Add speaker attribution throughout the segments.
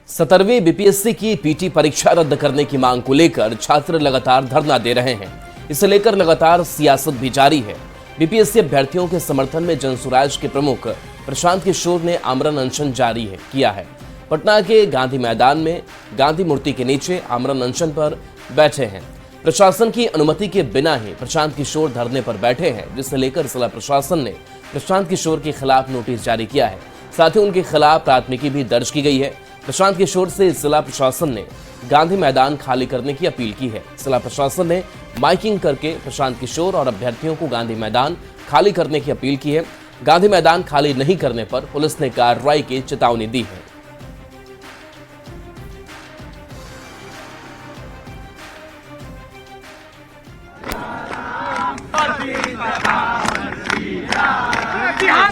Speaker 1: 17वीं BPSC की PT परीक्षा रद्द करने की मांग को लेकर छात्र लगातार धरना दे रहे हैं। इसे लेकर लगातार सियासत भी जारी है। बीपीएससी अभ्यर्थियों के समर्थन में जनसुराज के प्रमुख प्रशांत किशोर ने आमरण अनशन जारी किया है। पटना के गांधी मैदान में गांधी मूर्ति के नीचे आमरण अनशन पर बैठे हैं। प्रशासन की अनुमति के बिना ही प्रशांत किशोर धरने पर बैठे हैं, जिसे लेकर जिला प्रशासन ने प्रशांत किशोर के खिलाफ नोटिस जारी किया है। साथ ही उनके खिलाफ प्राथमिकी भी दर्ज की गई है। प्रशांत किशोर से जिला प्रशासन ने गांधी मैदान खाली करने की अपील की है। जिला प्रशासन ने माइकिंग करके प्रशांत किशोर और अभ्यर्थियों को गांधी मैदान खाली करने की अपील की है। गांधी मैदान खाली नहीं करने पर पुलिस ने कार्रवाई की चेतावनी दी है।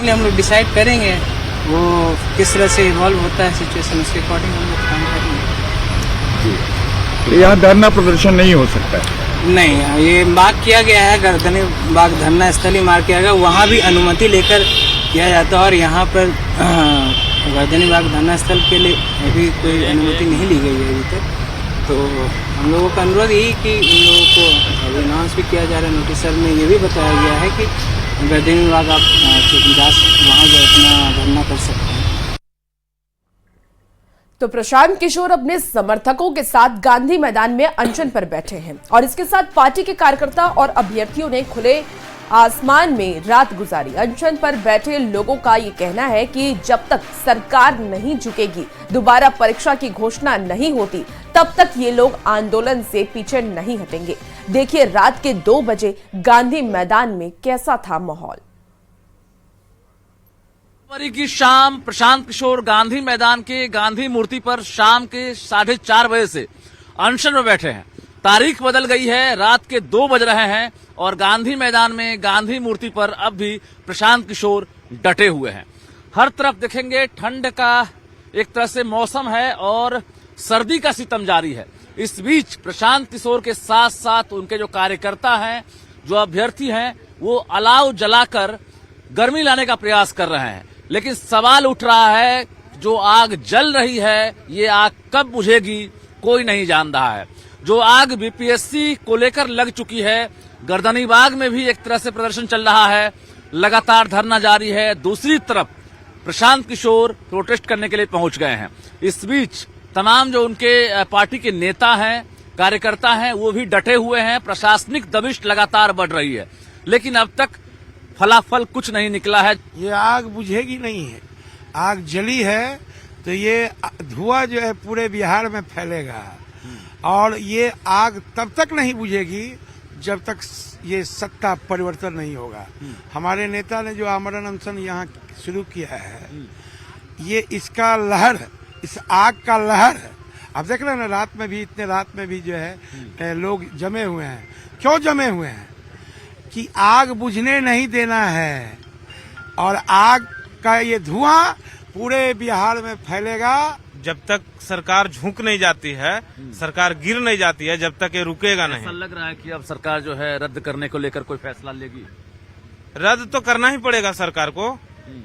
Speaker 2: हम लोग डिसाइड करेंगे वो किस तरह से इवॉल्व होता है सिचुएशन, उसके अकॉर्डिंग हम लोग काम करेंगे।
Speaker 3: तो यहाँ धरना प्रदर्शन नहीं हो सकता है?
Speaker 2: नहीं, ये मार्क किया गया है, गर्दनी बाग धरना स्थली मार्क किया गया, वहाँ भी अनुमति लेकर किया जाता है और यहाँ पर गर्दनी बाग धरना स्थल के लिए अभी कोई अनुमति नहीं ली गई है अभी तक। तो हम लोगों का अनुरोध यही कि उन लोगों को अभी अनाउंस भी किया जा रहा है। नोटिस में ये भी बताया गया है कि गर्दनी बाग आप वहाँ जो अपना धरना कर सकते हैं।
Speaker 4: तो प्रशांत किशोर अपने समर्थकों के साथ गांधी मैदान में अनशन पर बैठे हैं और इसके साथ पार्टी के कार्यकर्ता और अभ्यर्थियों ने खुले आसमान में रात गुजारी। अनशन पर बैठे लोगों का ये कहना है कि जब तक सरकार नहीं झुकेगी, दोबारा परीक्षा की घोषणा नहीं होती, तब तक ये लोग आंदोलन से पीछे नहीं हटेंगे। देखिए रात के 2 बजे गांधी मैदान में कैसा था माहौल।
Speaker 5: जनवरी की शाम प्रशांत किशोर गांधी मैदान के गांधी मूर्ति पर शाम के 4:30 बजे से अनशन में बैठे हैं। तारीख बदल गई है, रात के 2 बज रहे हैं और गांधी मैदान में गांधी मूर्ति पर अब भी प्रशांत किशोर डटे हुए हैं। हर तरफ देखेंगे ठंड का एक तरह से मौसम है और सर्दी का सितम जारी है। इस बीच प्रशांत किशोर के साथ साथ उनके जो कार्यकर्ता हैं, जो अभ्यर्थी हैं, वो अलाव जलाकर गर्मी लाने का प्रयास कर रहे हैं। लेकिन सवाल उठ रहा है, जो आग जल रही है ये आग कब बुझेगी कोई नहीं जान रहा है। जो आग बीपीएससी को लेकर लग चुकी है, गर्दनी बाग में भी एक तरह से प्रदर्शन चल रहा है, लगातार धरना जारी है। दूसरी तरफ प्रशांत किशोर प्रोटेस्ट करने के लिए पहुंच गए हैं। इस बीच तमाम जो उनके पार्टी के नेता हैं, कार्यकर्ता हैं, वो भी डटे हुए हैं। प्रशासनिक दबिश लगातार बढ़ रही है, लेकिन अब तक फलाफल कुछ नहीं निकला है।
Speaker 6: ये आग बुझेगी नहीं है, आग जली है तो ये धुआं जो है पूरे बिहार में फैलेगा और ये आग तब तक नहीं बुझेगी जब तक ये सत्ता परिवर्तन नहीं होगा। हमारे नेता ने जो आमरण अनशन यहाँ शुरू किया है, ये इसका लहर, इस आग का लहर है। आप देख रहे हैं ना, रात में भी, इतने रात में भी जो है लोग जमे हुए हैं। क्यों जमे हुए हैं? कि आग बुझने नहीं देना है और आग का ये धुआं पूरे बिहार में फैलेगा।
Speaker 7: जब तक सरकार झुक नहीं जाती है, सरकार गिर नहीं जाती है, जब तक ये रुकेगा नहीं।
Speaker 5: ऐसा लग रहा है कि अब सरकार जो है रद्द करने को लेकर कोई फैसला लेगी।
Speaker 7: रद्द तो करना ही पड़ेगा सरकार को,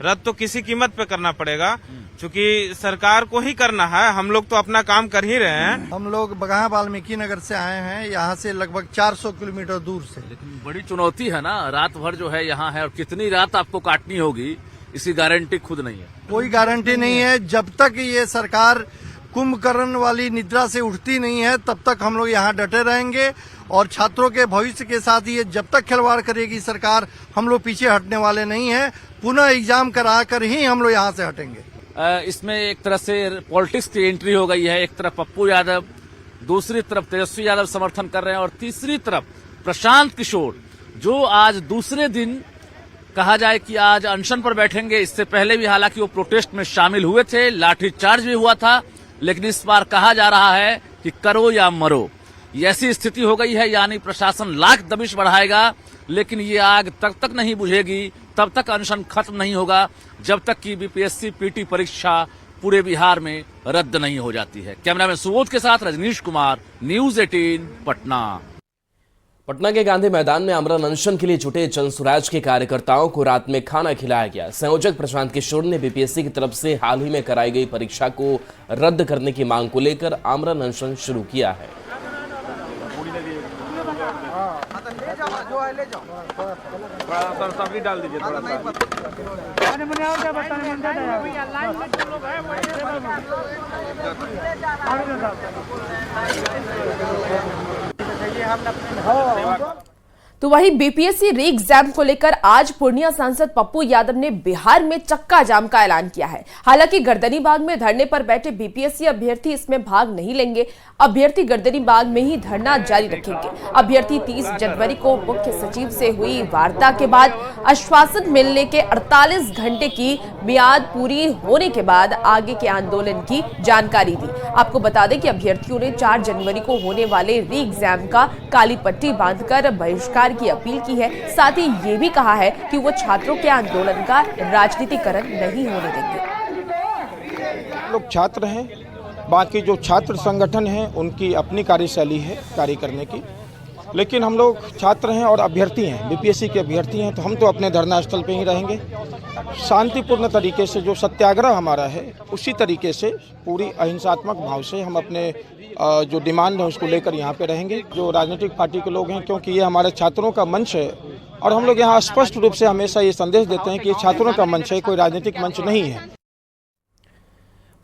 Speaker 7: रद्द तो किसी कीमत पे करना पड़ेगा, क्योंकि सरकार को ही करना है। हम लोग तो अपना काम कर ही रहे हैं।
Speaker 8: हम लोग बगहा वाल्मीकि नगर से आए हैं, यहाँ से लगभग 400 किलोमीटर दूर से।
Speaker 5: लेकिन बड़ी चुनौती है ना, रात भर जो है यहाँ है और कितनी रात आपको काटनी होगी इसकी गारंटी खुद नहीं है।
Speaker 8: कोई गारंटी नहीं है। जब तक ये सरकार कुंभकर्ण वाली निद्रा से उठती नहीं है, तब तक हम लोग यहाँ डटे रहेंगे और छात्रों के भविष्य के साथ ये जब तक खिलवाड़ करेगी सरकार, हम लोग पीछे हटने वाले नहीं हैं। पुनः एग्जाम करा कर ही हम लोग यहाँ से हटेंगे।
Speaker 5: इसमें एक तरह से पॉलिटिक्स की एंट्री हो गई है। एक तरफ पप्पू यादव, दूसरी तरफ तेजस्वी यादव समर्थन कर रहे हैं और तीसरी तरफ प्रशांत किशोर, जो आज दूसरे दिन कहा जाए कि आज अनशन पर बैठेंगे। इससे पहले भी हालांकि वो प्रोटेस्ट में शामिल हुए थे, लाठीचार्ज भी हुआ था, लेकिन इस बार कहा जा रहा है कि करो या मरो, ऐसी स्थिति हो गई है। यानी प्रशासन लाख दबिश बढ़ाएगा, लेकिन ये आग तब तक नहीं बुझेगी, तब तक अनशन खत्म नहीं होगा, जब तक कि बीपीएससी पीटी परीक्षा पूरे बिहार में रद्द नहीं हो जाती है। कैमरामैन सुबोध के साथ रजनीश कुमार, न्यूज़ 18 पटना।
Speaker 1: पटना के गांधी मैदान में आमरण अनशन के लिए जुटे जनसुराज के कार्यकर्ताओं को रात में खाना खिलाया गया। संयोजक प्रशांत किशोर ने बीपीएससी की तरफ से हाल ही में कराई गई परीक्षा को रद्द करने की मांग को लेकर आमरण अनशन शुरू किया है।
Speaker 4: तो वहीं बीपीएससी री एग्जाम को लेकर आज पूर्णिया सांसद पप्पू यादव ने बिहार में चक्का जाम का ऐलान किया है। हालांकि गर्दनीबाग में धरने पर बैठे बीपीएससी अभ्यर्थी इसमें भाग नहीं लेंगे। अभ्यर्थी गर्दनीबाग में ही धरना जारी रखेंगे। अभ्यर्थी 30 जनवरी को मुख्य सचिव से हुई वार्ता के बाद आश्वासन मिलने के 48 घंटे की मियाद पूरी होने के बाद आगे के आंदोलन की जानकारी दी। आपको बता दें कि अभ्यर्थियों ने 4 जनवरी को होने वाले री एग्जाम का काली पट्टी बांधकर बहिष्कार की अपील की है। साथ ही ये भी कहा है कि वो छात्रों के आंदोलन का राजनीतिकरण नहीं होने देंगे।
Speaker 9: लोग छात्र हैं, बाकी जो छात्र संगठन हैं उनकी अपनी कार्यशैली है कार्य करने की, लेकिन हम लोग छात्र हैं और अभ्यर्थी हैं, बीपीएससी के अभ्यर्थी हैं, तो हम तो अपने धरना स्थल पे ही रहेंगे। शांतिपूर्ण तरीके से जो सत्याग्रह हमारा है उसी तरीके से पूरी अहिंसात्मक भाव से हम अपने जो डिमांड है उसको लेकर यहाँ पे रहेंगे। जो राजनीतिक पार्टी के लोग हैं, क्योंकि ये हमारे छात्रों का मंच है और हम लोग यहाँ स्पष्ट रूप से हमेशा ये संदेश देते हैं कि ये छात्रों का मंच है, कोई राजनीतिक मंच नहीं है।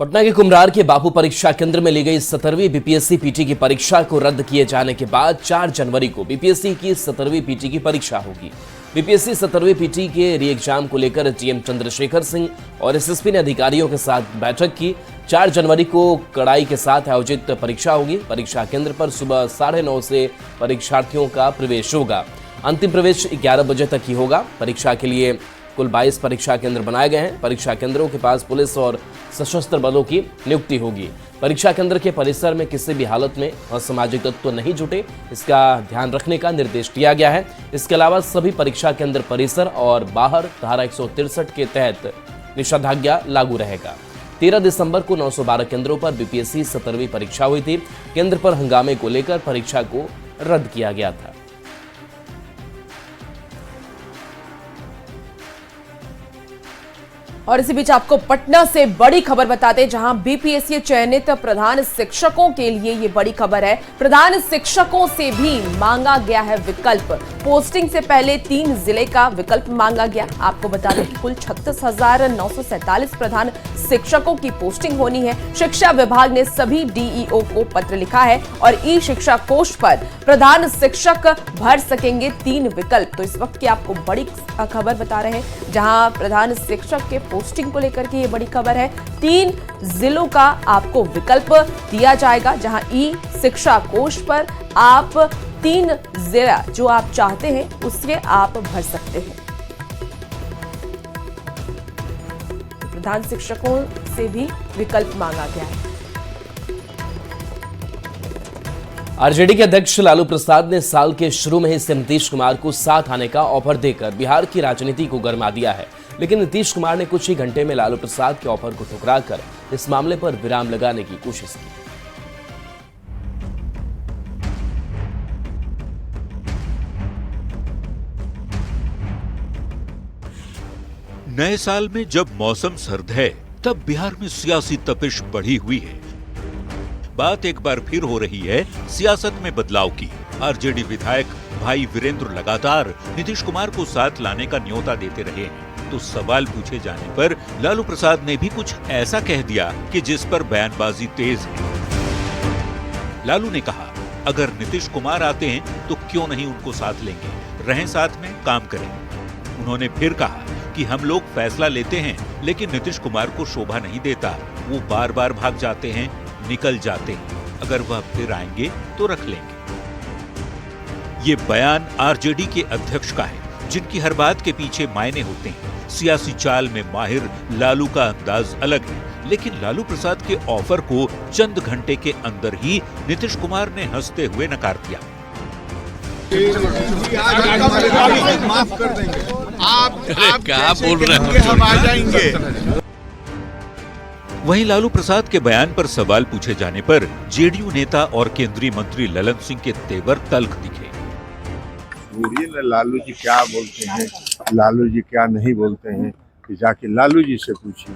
Speaker 1: पटना के कुम्हरार के बापू परीक्षा केंद्र में ली गई 17वीं बीपीएससी पीटी की परीक्षा को रद्द किए जाने के बाद 4 जनवरी को बीपीएससी की 17वीं पीटी की परीक्षा होगी। बीपीएससी 17वीं पीटी के री एग्जाम को लेकर जीएम चंद्रशेखर सिंह और एसएसपी ने अधिकारियों के साथ बैठक की। 4 जनवरी को कड़ाई के साथ आयोजित परीक्षा होगी। परीक्षा केंद्र पर सुबह 9:30 से परीक्षार्थियों का प्रवेश होगा। अंतिम प्रवेश 11 बजे तक ही होगा। परीक्षा के लिए कुल 22 परीक्षा केंद्र बनाए गए हैं। परीक्षा केंद्रों के पास पुलिस और सशस्त्र बलों की नियुक्ति होगी। परीक्षा केंद्र के परिसर में किसी भी हालत में असामाजिक तत्व नहीं जुटे, इसका ध्यान रखने का निर्देश दिया गया है। इसके अलावा सभी परीक्षा केंद्र परिसर और बाहर धारा 163 के तहत निषेधाज्ञा लागू रहेगा। 13 दिसंबर को 912 केंद्रों पर बीपीएससी 17वीं परीक्षा हुई थी। केंद्र पर हंगामे को लेकर परीक्षा को रद्द किया गया था।
Speaker 4: और इसी बीच आपको पटना से बड़ी खबर बताते हैं, जहां बीपीएससी चयनित प्रधान शिक्षकों के लिए ये बड़ी खबर है। प्रधान शिक्षकों से भी मांगा गया है विकल्प। पोस्टिंग से पहले 3 जिले का विकल्प मांगा गया। आपको बता दें कि कुल 36,947 प्रधान शिक्षकों की पोस्टिंग होनी है। शिक्षा विभाग ने सभी डीईओ को पत्र लिखा है और ई शिक्षा कोष पर प्रधान शिक्षक भर सकेंगे 3 विकल्प। तो इस वक्त की आपको बड़ी खबर बता रहे हैं, जहां प्रधान शिक्षक के पोस्टिंग को लेकर के ये बड़ी खबर है। 3 जिलों का आपको विकल्प दिया जाएगा, जहां ई शिक्षा कोष पर आप 3 जिला जो आप चाहते हैं उसके आप भर सकते हैं। प्रधान शिक्षकों से भी विकल्प मांगा गया है।
Speaker 1: आरजेडी के अध्यक्ष लालू प्रसाद ने साल के शुरू में ही नीतीश कुमार को साथ आने का ऑफर देकर बिहार की राजनीति को गरमा दिया है, लेकिन नीतीश कुमार ने कुछ ही घंटे में लालू प्रसाद के ऑफर को ठुकराकर इस मामले पर विराम लगाने की कोशिश की।
Speaker 10: नए साल में जब मौसम सर्द है, तब बिहार में सियासी तपिश बढ़ी हुई है। बात एक बार फिर हो रही है सियासत में बदलाव की। आरजेडी विधायक भाई वीरेंद्र लगातार नीतीश कुमार को साथ लाने का न्योता देते रहे हैं, तो सवाल पूछे जाने पर लालू प्रसाद ने भी कुछ ऐसा कह दिया कि जिस पर बयानबाजी तेज है। लालू ने कहा, अगर नीतीश कुमार आते हैं तो क्यों नहीं उनको साथ लेंगे, रहें साथ में, काम करें। उन्होंने फिर कहा कि हम लोग फैसला लेते हैं, लेकिन नीतीश कुमार को शोभा नहीं देता, वो बार बार भाग जाते हैं, निकल जाते हैं, अगर वह फिर आएंगे तो रख लेंगे। ये बयान आरजेडी के अध्यक्ष का है, जिनकी हर बात के पीछे मायने होते हैं। सियासी चाल में माहिर लालू का अंदाज अलग है, लेकिन लालू प्रसाद के ऑफर को चंद घंटे के अंदर ही नीतीश कुमार ने हंसते हुए नकार दिया।
Speaker 3: माफ कर देंगे, आप क्या बोल रहे हैं, हम आ जाएंगे।
Speaker 10: वहीं लालू प्रसाद के बयान पर सवाल पूछे जाने पर जेडीयू नेता और केंद्रीय मंत्री ललन सिंह के तेवर तल्ख दिखे।
Speaker 3: ढूंढिए ना लालू जी क्या बोलते हैं, लालू जी क्या नहीं बोलते हैं, कि जाके लालू जी से पूछिए।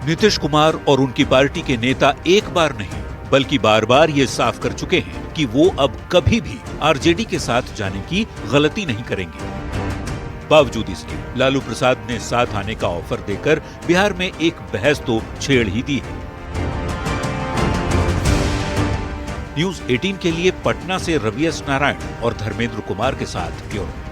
Speaker 10: नीतीश कुमार और उनकी पार्टी के नेता एक बार नहीं बल्कि बार बार ये साफ कर चुके हैं कि वो अब कभी भी आरजेडी के साथ जाने की गलती नहीं करेंगे। बावजूद इसके लालू प्रसाद ने साथ आने का ऑफर देकर बिहार में एक बहस तो छेड़ ही दी है। न्यूज 18 के लिए पटना से रवि एस नारायण और धर्मेंद्र कुमार के साथ ब्यूरो रिपोर्ट।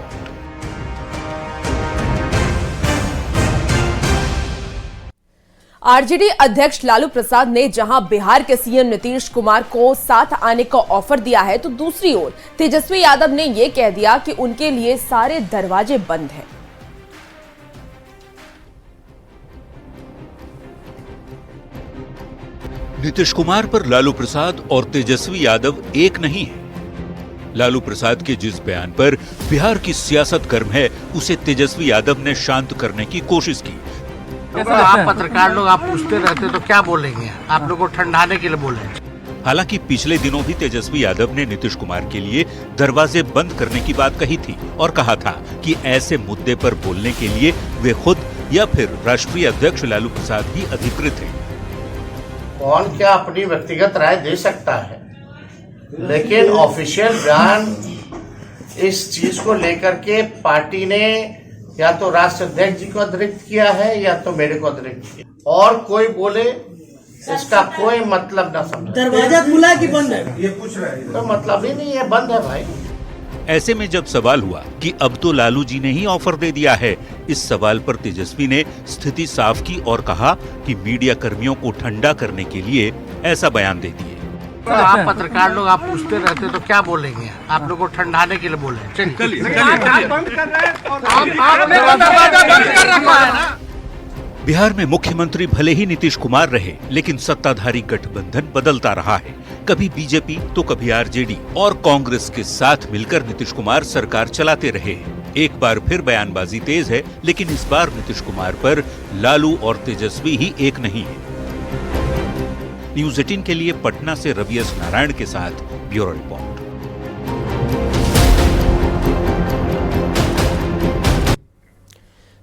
Speaker 4: आरजेडी अध्यक्ष लालू प्रसाद ने जहां बिहार के सीएम नीतीश कुमार को साथ आने का ऑफर दिया है, तो दूसरी ओर तेजस्वी यादव ने यह कह दिया कि उनके लिए सारे दरवाजे बंद हैं।
Speaker 10: नीतीश कुमार पर लालू प्रसाद और तेजस्वी यादव एक नहीं है। लालू प्रसाद के जिस बयान पर बिहार की सियासत गर्म है, उसे तेजस्वी यादव ने शांत करने की कोशिश की।
Speaker 6: आप पत्रकार लोग आप पूछते रहते तो क्या बोलेंगे, आप लोग को ठंडाने के लिए बोले।
Speaker 10: हालांकि पिछले दिनों भी तेजस्वी यादव ने नीतीश कुमार के लिए दरवाजे बंद करने की बात कही थी और कहा था कि ऐसे मुद्दे पर बोलने के लिए वे खुद या फिर राष्ट्रीय अध्यक्ष लालू प्रसाद ही अधिकृत हैं।
Speaker 11: कौन क्या अपनी व्यक्तिगत राय दे सकता है, लेकिन ऑफिशियल बयान इस चीज को लेकर के पार्टी ने या तो राष्ट्रीय अध्यक्ष जी को अतिरिक्त किया है या तो मेरे को अतिरिक्त किया, और कोई बोले इसका कोई मतलब ना समझे।
Speaker 12: दरवाजा खुला कि बंद है,
Speaker 11: ये पूछ रहे हैं, तो मतलब ही नहीं है, बंद है भाई।
Speaker 10: ऐसे में जब सवाल हुआ कि अब तो लालू जी ने ही ऑफर दे दिया है, इस सवाल पर तेजस्वी ने स्थिति साफ की और कहा कि मीडिया कर्मियों को ठंडा करने के लिए ऐसा बयान दे दिए।
Speaker 6: आप पत्रकार लोग आप पूछते रहते तो क्या बोलेंगे, आप लोग को ठंडाने के लिए बोले।
Speaker 10: बिहार में मुख्यमंत्री भले ही नीतीश कुमार रहे, लेकिन सत्ताधारी गठबंधन बदलता रहा है। कभी बीजेपी तो कभी आरजेडी और कांग्रेस के साथ मिलकर नीतीश कुमार सरकार चलाते रहे हैं। एक बार फिर बयानबाजी तेज है, लेकिन इस बार नीतीश कुमार पर लालू और तेजस्वी ही एक नहीं है। न्यूज 18 के लिए पटना से रवि एस नारायण के साथ ब्यूरो रिपोर्ट।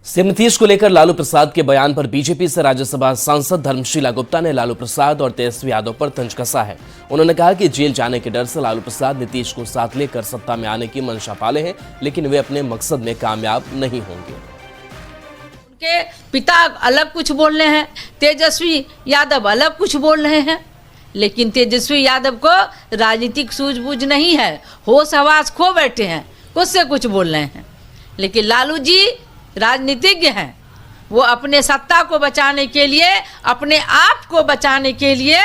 Speaker 1: सीएम नीतीश को लेकर लालू प्रसाद के बयान पर बीजेपी से राज्यसभा सांसद धर्मशीला गुप्ता ने लालू प्रसाद और तेजस्वी यादव पर तंज कसा है। उन्होंने कहा कि जेल जाने के डर से लालू प्रसाद नीतीश को साथ लेकर सत्ता में आने की मंशा पाले हैं, लेकिन वे अपने मकसद में कामयाब नहीं होंगे।
Speaker 12: उनके पिता अलग कुछ बोल रहे हैं, तेजस्वी यादव अलग कुछ बोल रहे हैं, लेकिन तेजस्वी यादव को राजनीतिक सूझबूझ नहीं है, होश हवास खो बैठे हैं, कुछ से कुछ बोल रहे हैं। लेकिन लालू जी राजनीतिज्ञ हैं, वो अपने सत्ता को बचाने के लिए, अपने आप को बचाने के लिए,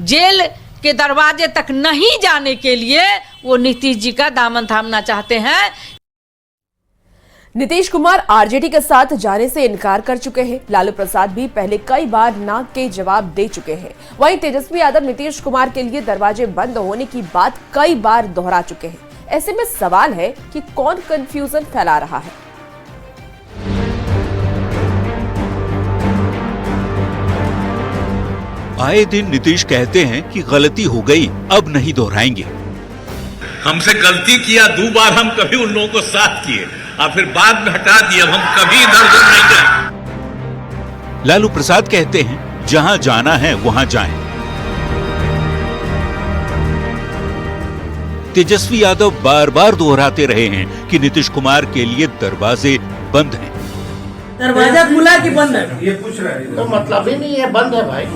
Speaker 12: जेल के दरवाजे तक नहीं जाने के लिए वो नीतीश जी का दामन थामना चाहते हैं।
Speaker 4: नीतीश कुमार आरजेडी के साथ जाने से इनकार कर चुके हैं। लालू प्रसाद भी पहले कई बार ना के जवाब दे चुके हैं। वहीं तेजस्वी यादव नीतीश कुमार के लिए दरवाजे बंद होने की बात कई बार दोहरा चुके हैं। ऐसे में सवाल है कि कौन कंफ्यूजन फैला रहा है।
Speaker 10: आए दिन नीतीश कहते हैं कि गलती हो गई, अब नहीं दोहराएंगे।
Speaker 13: हमसे गलती किया 2 बार, हम कभी उन लोगों को साथ किए और फिर बाद में हटा दिए, हम कभी इधर उधर नहीं गए।
Speaker 10: लालू प्रसाद कहते हैं जहां जाना है वहां जाएं। तेजस्वी यादव बार बार दोहराते रहे हैं कि नीतीश कुमार के लिए दरवाजे बंद हैं।
Speaker 12: दरवाजा खुला कि बंद है,
Speaker 11: ये पूछ रहे हैं, तो मतलब ही नहीं है, बंद है भाई।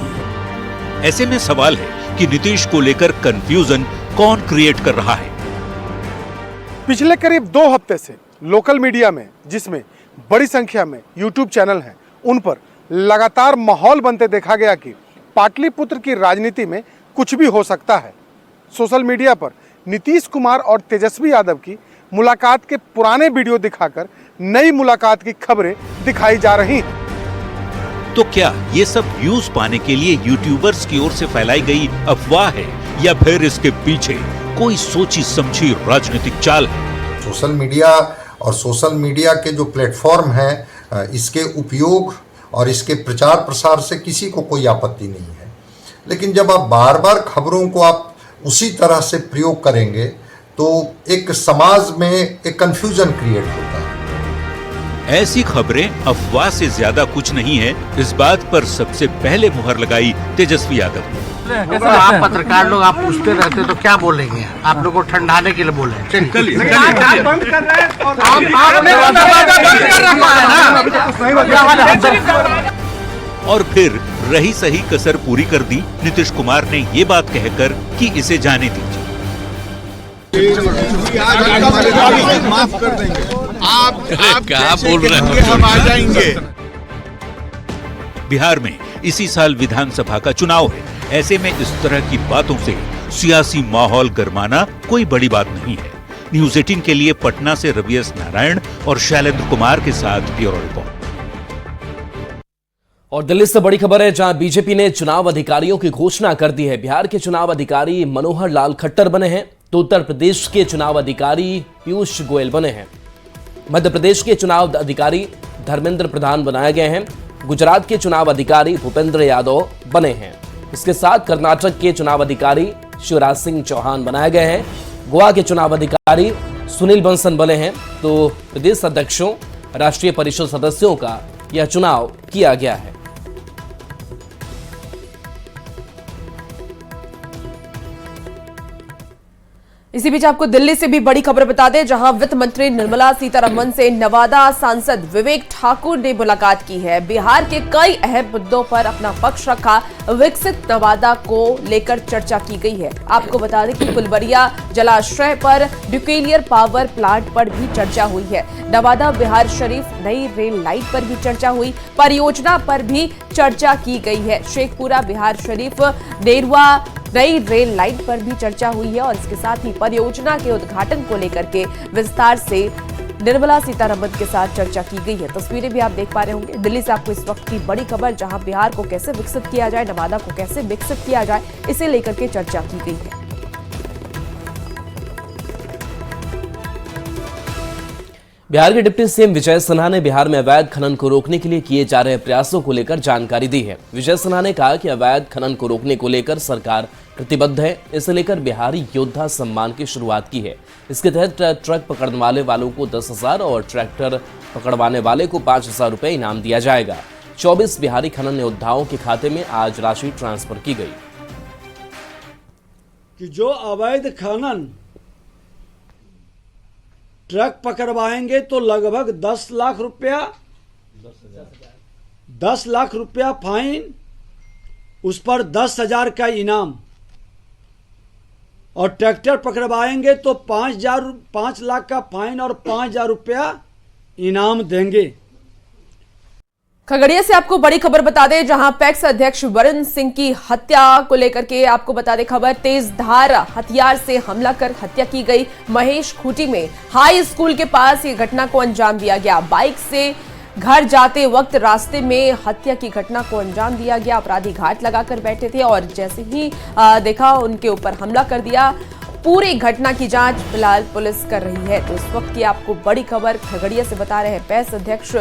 Speaker 10: ऐसे में सवाल है कि नीतीश को लेकर कंफ्यूजन कौन क्रिएट कर रहा है।
Speaker 14: पिछले करीब 2 हफ्ते से लोकल मीडिया में, जिसमें बड़ी संख्या में यूट्यूब चैनल हैं, उन पर लगातार माहौल बनते देखा गया कि पाटलिपुत्र की राजनीति में कुछ भी हो सकता है। सोशल मीडिया पर नीतीश कुमार और तेजस्वी यादव की मुलाकात के पुराने वीडियो दिखाकर नई मुलाकात की खबरें दिखाई जा रही हैं।
Speaker 10: तो क्या ये सब व्यूज पाने के लिए यूट्यूबर्स की ओर से फैलाई गई अफवाह है या फिर इसके पीछे कोई सोची समझी राजनीतिक चाल है?
Speaker 15: सोशल मीडिया और सोशल मीडिया के जो प्लेटफॉर्म है, इसके उपयोग और इसके प्रचार प्रसार से किसी को कोई आपत्ति नहीं है, लेकिन जब आप बार बार खबरों को आप उसी तरह से प्रयोग करेंगे तो एक समाज में एक कंफ्यूजन क्रिएट होता है।
Speaker 10: ऐसी खबरें अफवाह से ज्यादा कुछ नहीं है, इस बात पर सबसे पहले मुहर लगाई तेजस्वी यादव।
Speaker 11: आप पत्रकार लोग आप पूछते रहते तो क्या बोलेंगे? आप लोग को ठंडाने के लिए बोले।
Speaker 10: और फिर रही सही कसर पूरी कर दी नीतीश कुमार ने ये बात कहकर कि इसे जाने दीजिए।
Speaker 3: माफ कर देंगे। आप क्या बोल रहे हैं? हम आ जाएंगे।
Speaker 10: बिहार में इसी साल विधानसभा का चुनाव है। ऐसे में इस तरह की बातों से सियासी माहौल गरमाना कोई बड़ी बात नहीं है। न्यूज 18 के लिए पटना से रवि एस नारायण और शैलेंद्र कुमार के साथ ब्यूरो रिपोर्ट।
Speaker 1: और दिल्ली से बड़ी खबर है, जहां बीजेपी ने चुनाव अधिकारियों की घोषणा कर दी है। बिहार के चुनाव अधिकारी मनोहर लाल खट्टर बने हैं, तो उत्तर प्रदेश के चुनाव अधिकारी पीयूष गोयल बने हैं। मध्य प्रदेश के चुनाव अधिकारी धर्मेंद्र प्रधान बनाए गए हैं। गुजरात के चुनाव अधिकारी भूपेंद्र यादव बने हैं। इसके साथ कर्नाटक के चुनाव अधिकारी शिवराज सिंह चौहान बनाए गए हैं। गोवा के चुनाव अधिकारी सुनील बंसल बने हैं। तो प्रदेश अध्यक्षों, राष्ट्रीय परिषद सदस्यों का यह चुनाव किया गया है।
Speaker 4: इसी बीच आपको दिल्ली से भी बड़ी खबर बता दें, जहां वित्त मंत्री निर्मला सीतारमण से नवादा सांसद विवेक ठाकुर ने मुलाकात की है। बिहार के कई अहम मुद्दों पर अपना पक्ष रखा। विकसित नवादा को लेकर चर्चा की गई है। आपको बता दें कि फुलबरिया जलाशय पर न्यूक्लियर पावर प्लांट पर भी चर्चा हुई है। नवादा बिहार शरीफ नई रेल लाइन पर भी चर्चा हुई। परियोजना पर भी चर्चा की गई है। शेखपुरा बिहार शरीफ नेरुआ नई रेल लाइन पर भी चर्चा हुई है। और इसके साथ ही परियोजना के उद्घाटन को लेकर के विस्तार से निर्मला सीतारमण के साथ चर्चा की गई है। तस्वीरें भी आप देख पा रहे होंगे। दिल्ली से आपको इस वक्त की बड़ी खबर, जहां बिहार को कैसे विकसित किया जाए, नवादा को कैसे विकसित किया जाए, इसे लेकर के चर्चा की गई है।
Speaker 1: बिहार के डिप्टी सीएम विजय सिन्हा ने बिहार में अवैध खनन को रोकने के लिए किए जा रहे प्रयासों को लेकर जानकारी दी है। विजय सिन्हा ने कहा कि अवैध खनन को रोकने को लेकर सरकार प्रतिबद्ध है। इसे लेकर बिहारी योद्धा सम्मान की शुरुआत की है। इसके तहत ट्रक पकड़ने वालों को 10,000 और ट्रैक्टर पकड़वाने वाले को 5,000 रुपए इनाम दिया जाएगा। 24 बिहारी खनन योद्धाओं के खाते में आज राशि ट्रांसफर की गई।
Speaker 16: कि जो अवैध खनन ट्रक पकड़वाएंगे तो लगभग 10 लाख रुपया 10 लाख रुपया फाइन, उस पर 10,000 का इनाम, और ट्रैक्टर पकड़वाएंगे तो 5 लाख का फाइन और 5,000 रुपया इनाम देंगे।
Speaker 4: खगड़िया से आपको बड़ी खबर बता दें, जहां पैक्स अध्यक्ष वरुण सिंह की हत्या को लेकर के आपको बता दें खबर। तेज धार हथियार से हमला कर हत्या की गई। महेश खूंटी में हाई स्कूल के पास ये घटना को अंजाम दिया गया। बाइक से घर जाते वक्त रास्ते में हत्या की घटना को अंजाम दिया गया। अपराधी घात लगाकर बैठे थे और जैसे ही देखा उनके ऊपर हमला कर दिया। पूरी घटना की जांच फिलहाल पुलिस कर रही है। तो इस वक्त की आपको बड़ी खबर खगड़िया से बता रहे हैं, पैक्स अध्यक्ष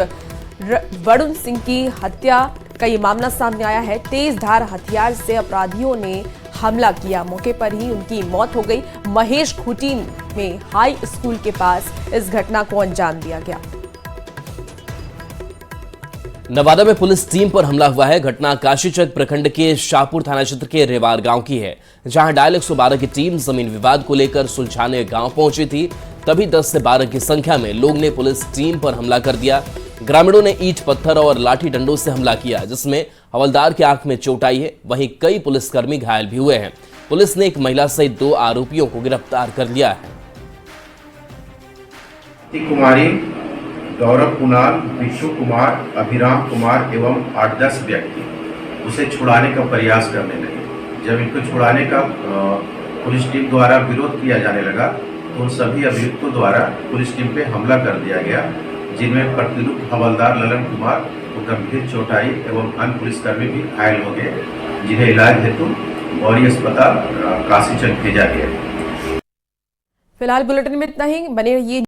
Speaker 4: वरुण सिंह की हत्या का ये मामला सामने आया है। तेज धार हथियार से अपराधियों ने हमला किया, मौके पर ही उनकी मौत हो गई। महेश खूंटी में हाई स्कूल के पास इस घटना को अंजाम दिया गया।
Speaker 1: नवादा में पुलिस टीम पर हमला हुआ है। घटना काशीचक प्रखंड के शाहपुर थाना क्षेत्र के रेवार गांव की है, जहां डायल 112 की टीम जमीन विवाद को लेकर सुलझाने गांव पहुंची थी। तभी 10 से 12 की संख्या में लोग ने पुलिस टीम पर हमला कर दिया। ग्रामीणों ने ईंट पत्थर और लाठी डंडों से हमला किया, जिसमें हवलदार की आंख में चोट आई है। वहीं कई पुलिसकर्मी घायल भी हुए हैं। पुलिस ने एक महिला सहित 2 आरोपियों को गिरफ्तार कर लिया है।
Speaker 17: कुमारी, गौरव कुणाल, विशु कुमार, अभिराम कुमार एवं 8-10 व्यक्ति उसे छुड़ाने का प्रयास करने लगे। जब इनको छुड़ाने का पुलिस टीम द्वारा विरोध किया जाने लगा तो उन सभी अभियुक्तों द्वारा पुलिस टीम पे हमला कर दिया गया, जिनमें प्रतिलुक हवलदार ललन कुमार को गंभीर चोट आई एवं अन्य पुलिसकर्मी भी घायल हो गए, जिन्हें इलाज हेतु बौरी अस्पताल काशीचक भेजा गया।
Speaker 4: फिलहाल बुलेटिन में इतना ही। बने रहिए